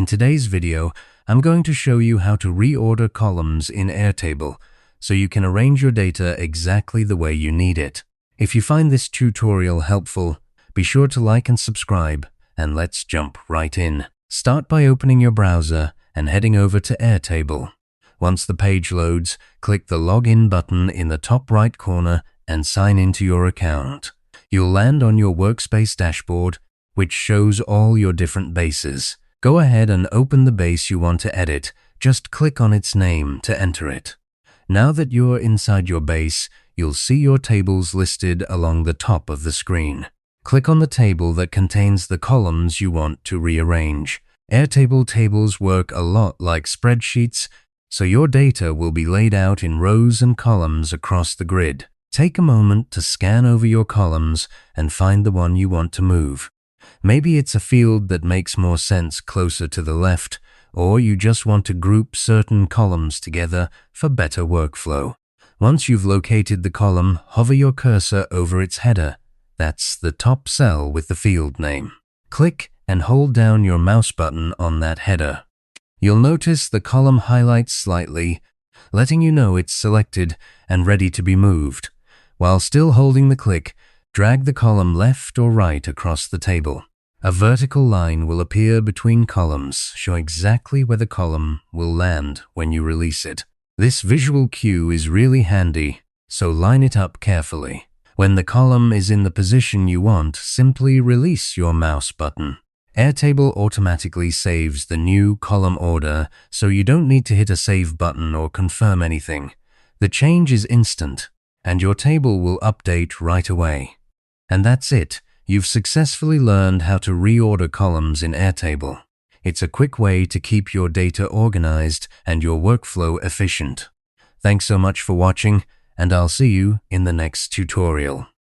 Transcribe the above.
In today's video, I'm going to show you how to reorder columns in Airtable so you can arrange your data exactly the way you need it. If you find this tutorial helpful, be sure to like and subscribe, and let's jump right in. Start by opening your browser and heading over to Airtable. Once the page loads, click the Login button in the top right corner and sign into your account. You'll land on your workspace dashboard, which shows all your different bases. Go ahead and open the base you want to edit. Just click on its name to enter it. Now that you're inside your base, you'll see your tables listed along the top of the screen. Click on the table that contains the columns you want to rearrange. Airtable tables work a lot like spreadsheets, so your data will be laid out in rows and columns across the grid. Take a moment to scan over your columns and find the one you want to move. Maybe it's a field that makes more sense closer to the left, or you just want to group certain columns together for better workflow. Once you've located the column, hover your cursor over its header. That's the top cell with the field name. Click and hold down your mouse button on that header. You'll notice the column highlights slightly, letting you know it's selected and ready to be moved. While still holding the click, drag the column left or right across the table. A vertical line will appear between columns, showing exactly where the column will land when you release it. This visual cue is really handy, so line it up carefully. When the column is in the position you want, simply release your mouse button. Airtable automatically saves the new column order, so you don't need to hit a save button or confirm anything. The change is instant, and your table will update right away. And that's it. You've successfully learned how to reorder columns in Airtable. It's a quick way to keep your data organized and your workflow efficient. Thanks so much for watching, and I'll see you in the next tutorial.